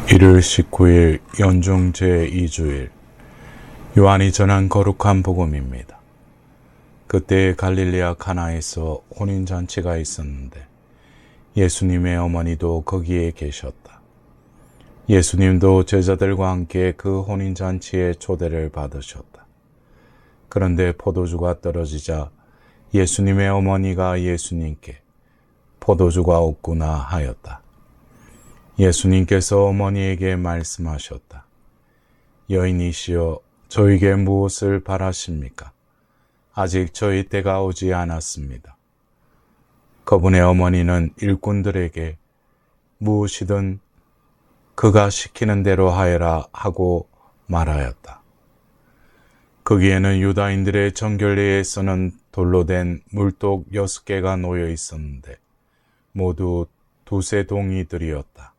1월 19일 연중 제2주일 요한이 전한 거룩한 복음입니다. 그때 갈릴리아 가나에서 혼인잔치가 있었는데 예수님의 어머니도 거기에 계셨다. 예수님도 제자들과 함께 그 혼인잔치에 초대를 받으셨다. 그런데 포도주가 떨어지자 예수님의 어머니가 예수님께 포도주가 없구나 하였다. 예수님께서 어머니에게 말씀하셨다. 여인이시여, 저에게 무엇을 바라십니까? 아직 저희 때가 오지 않았습니다. 그분의 어머니는 일꾼들에게 무엇이든 그가 시키는 대로 하여라 하고 말하였다. 거기에는 유다인들의 정결례에서는 돌로 된 물독 6개가 놓여 있었는데 모두 두세 동이들이었다.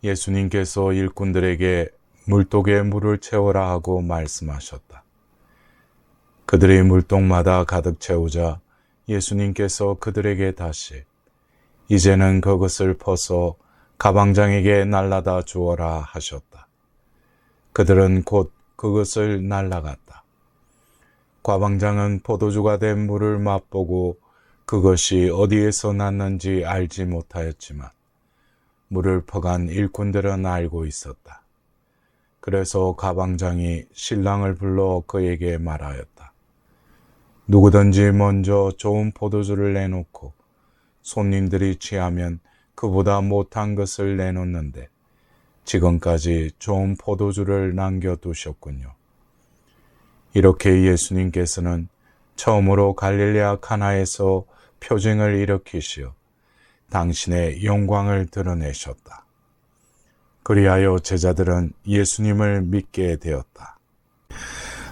예수님께서 일꾼들에게 물독에 물을 채우라 하고 말씀하셨다. 그들이 물독마다 가득 채우자 예수님께서 그들에게 다시 이제는 그것을 퍼서 가방장에게 날라다 주어라 하셨다. 그들은 곧 그것을 날라갔다. 가방장은 포도주가 된 물을 맛보고 그것이 어디에서 났는지 알지 못하였지만 물을 퍼간 일꾼들은 알고 있었다. 그래서 가방장이 신랑을 불러 그에게 말하였다. 누구든지 먼저 좋은 포도주를 내놓고 손님들이 취하면 그보다 못한 것을 내놓는데 지금까지 좋은 포도주를 남겨두셨군요. 이렇게 예수님께서는 처음으로 갈릴리아 가나에서 표징을 일으키시어 당신의 영광을 드러내셨다. 그리하여 제자들은 예수님을 믿게 되었다.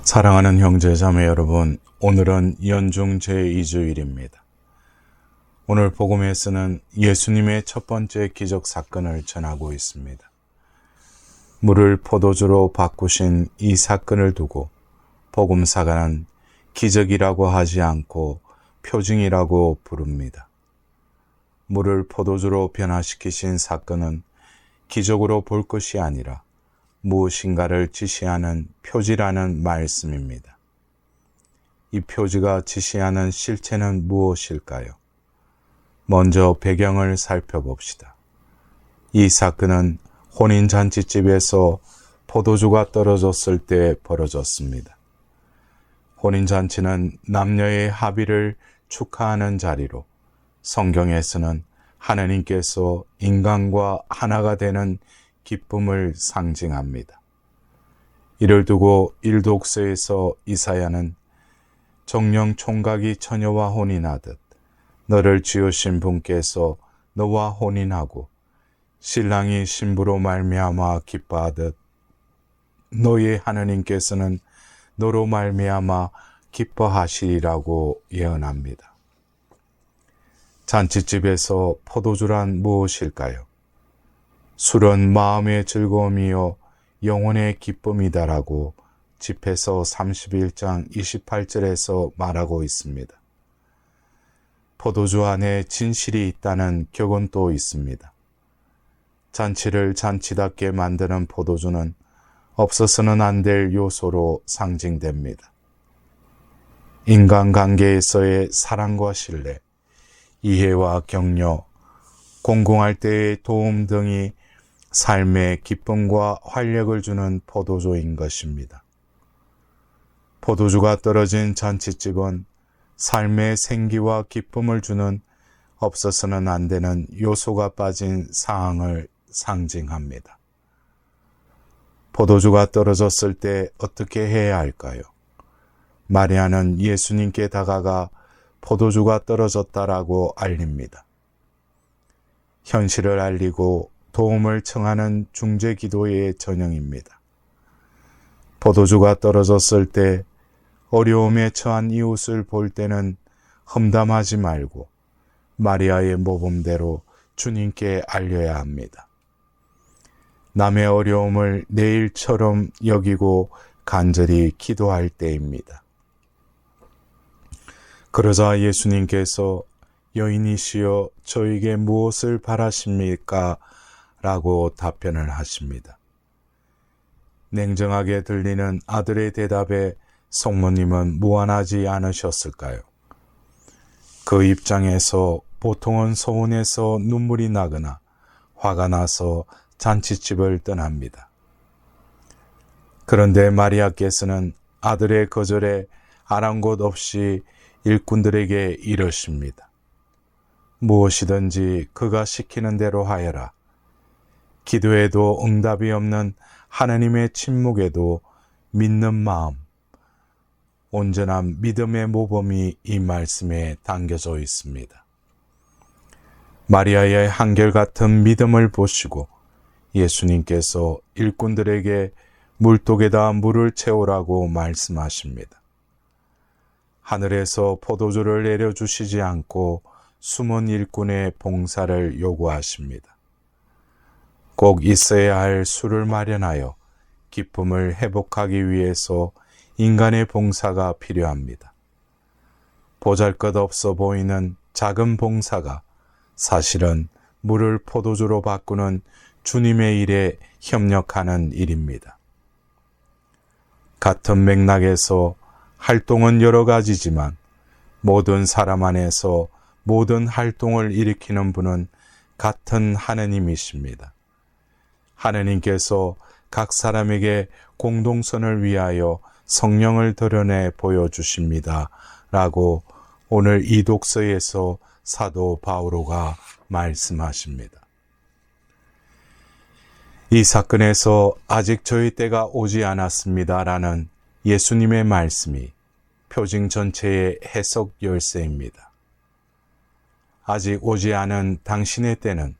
사랑하는 형제 자매 여러분, 오늘은 연중 제2주일입니다. 오늘 복음에서는 예수님의 첫 번째 기적 사건을 전하고 있습니다. 물을 포도주로 바꾸신 이 사건을 두고 복음사가는 기적이라고 하지 않고 표징이라고 부릅니다. 물을 포도주로 변화시키신 사건은 기적으로 볼 것이 아니라 무엇인가를 지시하는 표지라는 말씀입니다. 이 표지가 지시하는 실체는 무엇일까요? 먼저 배경을 살펴봅시다. 이 사건은 혼인잔치집에서 포도주가 떨어졌을 때 벌어졌습니다. 혼인잔치는 남녀의 합의를 축하하는 자리로 성경에서는 하나님께서 인간과 하나가 되는 기쁨을 상징합니다. 이를 두고 일독서에서 이사야는 정령 총각이 처녀와 혼인하듯 너를 지으신 분께서 너와 혼인하고 신랑이 신부로 말미암아 기뻐하듯 너의 하나님께서는 너로 말미암아 기뻐하시리라고 예언합니다. 잔치집에서 포도주란 무엇일까요? 술은 마음의 즐거움이요 영혼의 기쁨이다라고 집에서 31장 28절에서 말하고 있습니다. 포도주 안에 진실이 있다는 격언도 있습니다. 잔치를 잔치답게 만드는 포도주는 없어서는 안 될 요소로 상징됩니다. 인간관계에서의 사랑과 신뢰, 이해와 격려, 공공할 때의 도움 등이 삶의 기쁨과 활력을 주는 포도주인 것입니다. 포도주가 떨어진 잔치집은 삶의 생기와 기쁨을 주는 없어서는 안 되는 요소가 빠진 상황을 상징합니다. 포도주가 떨어졌을 때 어떻게 해야 할까요? 마리아는 예수님께 다가가 포도주가 떨어졌다라고 알립니다. 현실을 알리고 도움을 청하는 중재 기도의 전형입니다. 포도주가 떨어졌을 때 어려움에 처한 이웃을 볼 때는 험담하지 말고 마리아의 모범대로 주님께 알려야 합니다. 남의 어려움을 내 일처럼 여기고 간절히 기도할 때입니다. 그러자 예수님께서 여인이시여 저에게 무엇을 바라십니까? 라고 답변을 하십니다. 냉정하게 들리는 아들의 대답에 성모님은 무안하지 않으셨을까요? 그 입장에서 보통은 서운해서 눈물이 나거나 화가 나서 잔치집을 떠납니다. 그런데 마리아께서는 아들의 거절에 아랑곳 없이 일꾼들에게 이러십니다. 무엇이든지 그가 시키는 대로 하여라. 기도에도 응답이 없는 하나님의 침묵에도 믿는 마음, 온전한 믿음의 모범이 이 말씀에 담겨져 있습니다. 마리아의 한결같은 믿음을 보시고 예수님께서 일꾼들에게 물독에다 물을 채우라고 말씀하십니다. 하늘에서 포도주를 내려주시지 않고 숨은 일꾼의 봉사를 요구하십니다. 꼭 있어야 할 술을 마련하여 기쁨을 회복하기 위해서 인간의 봉사가 필요합니다. 보잘것없어 보이는 작은 봉사가 사실은 물을 포도주로 바꾸는 주님의 일에 협력하는 일입니다. 같은 맥락에서 활동은 여러 가지지만 모든 사람 안에서 모든 활동을 일으키는 분은 같은 하느님이십니다. 하느님께서 각 사람에게 공동선을 위하여 성령을 드러내 보여주십니다. 라고 오늘 이 독서에서 사도 바오로가 말씀하십니다. 이 사건에서 아직 저희 때가 오지 않았습니다. 라는 예수님의 말씀이 표징 전체의 해석 열쇠입니다. 아직 오지 않은 당신의 때는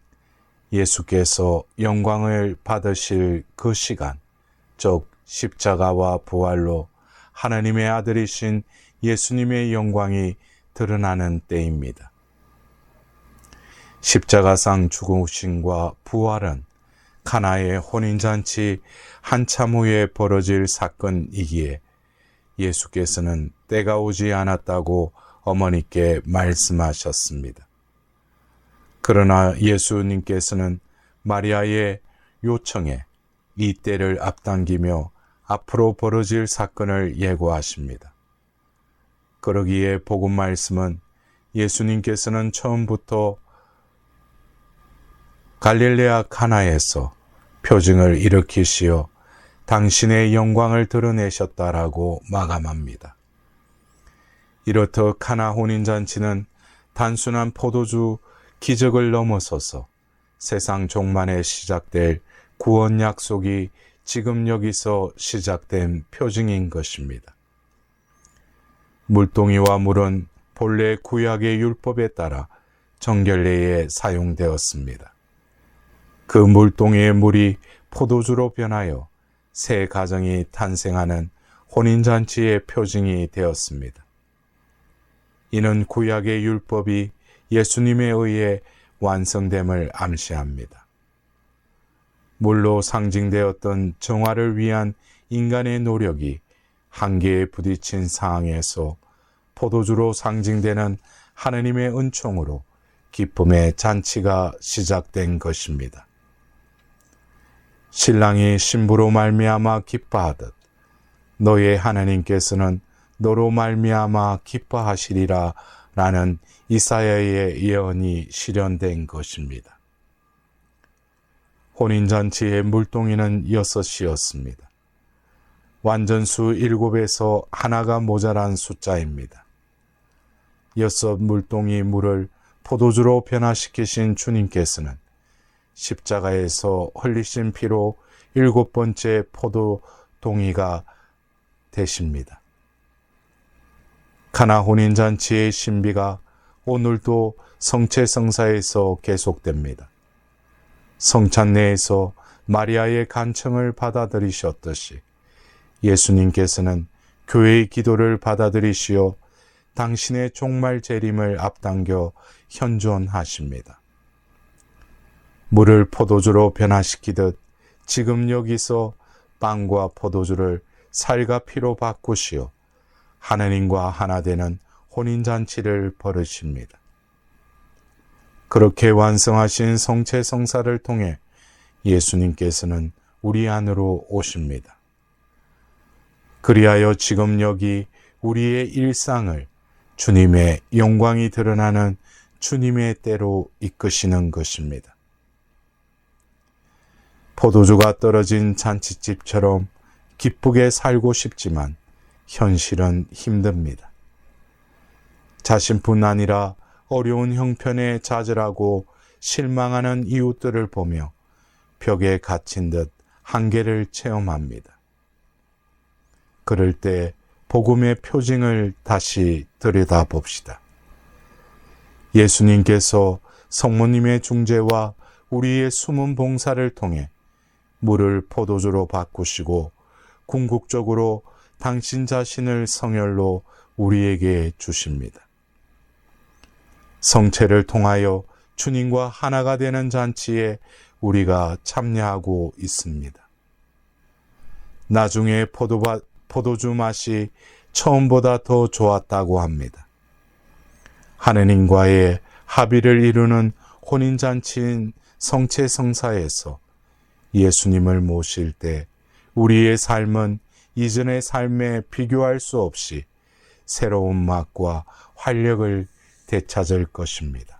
예수께서 영광을 받으실 그 시간, 즉 십자가와 부활로 하나님의 아들이신 예수님의 영광이 드러나는 때입니다. 십자가상 죽으심과 부활은 가나의 혼인잔치 한참 후에 벌어질 사건이기에 예수께서는 때가 오지 않았다고 어머니께 말씀하셨습니다. 그러나 예수님께서는 마리아의 요청에 이 때를 앞당기며 앞으로 벌어질 사건을 예고하십니다. 그러기에 복음 말씀은 예수님께서는 처음부터 갈릴레아 가나에서 표징을 일으키시어 당신의 영광을 드러내셨다라고 마감합니다. 이렇듯 가나 혼인잔치는 단순한 포도주 기적을 넘어서서 세상 종말에 시작될 구원 약속이 지금 여기서 시작된 표징인 것입니다. 물동이와 물은 본래 구약의 율법에 따라 정결례에 사용되었습니다. 그 물동이의 물이 포도주로 변하여 새 가정이 탄생하는 혼인잔치의 표징이 되었습니다. 이는 구약의 율법이 예수님에 의해 완성됨을 암시합니다. 물로 상징되었던 정화를 위한 인간의 노력이 한계에 부딪힌 상황에서 포도주로 상징되는 하나님의 은총으로 기쁨의 잔치가 시작된 것입니다. 신랑이 신부로 말미암아 기뻐하듯 너의 하나님께서는 너로 말미암아 기뻐하시리라 라는 이사야의 예언이 실현된 것입니다. 혼인잔치의 물동이는 6이었습니다. 완전수 7에서 하나가 모자란 숫자입니다. 6 물동이 물을 포도주로 변화시키신 주님께서는 십자가에서 흘리신 피로 7번째 포도동이가 되십니다. 가나 혼인잔치의 신비가 오늘도 성체성사에서 계속됩니다. 성찬 내에서 마리아의 간청을 받아들이셨듯이 예수님께서는 교회의 기도를 받아들이시어 당신의 종말 재림을 앞당겨 현존하십니다. 물을 포도주로 변화시키듯 지금 여기서 빵과 포도주를 살과 피로 바꾸시어 하나님과 하나 되는 혼인잔치를 벌이십니다. 그렇게 완성하신 성체성사를 통해 예수님께서는 우리 안으로 오십니다. 그리하여 지금 여기 우리의 일상을 주님의 영광이 드러나는 주님의 때로 이끄시는 것입니다. 포도주가 떨어진 잔치집처럼 기쁘게 살고 싶지만 현실은 힘듭니다. 자신뿐 아니라 어려운 형편에 좌절하고 실망하는 이웃들을 보며 벽에 갇힌 듯 한계를 체험합니다. 그럴 때 복음의 표징을 다시 들여다봅시다. 예수님께서 성모님의 중재와 우리의 숨은 봉사를 통해 물을 포도주로 바꾸시고 궁극적으로 당신 자신을 성혈로 우리에게 주십니다. 성체를 통하여 주님과 하나가 되는 잔치에 우리가 참여하고 있습니다. 나중에 포도주 맛이 처음보다 더 좋았다고 합니다. 하느님과의 합의를 이루는 혼인잔치인 성체성사에서 예수님을 모실 때 우리의 삶은 이전의 삶에 비교할 수 없이 새로운 맛과 활력을 되찾을 것입니다.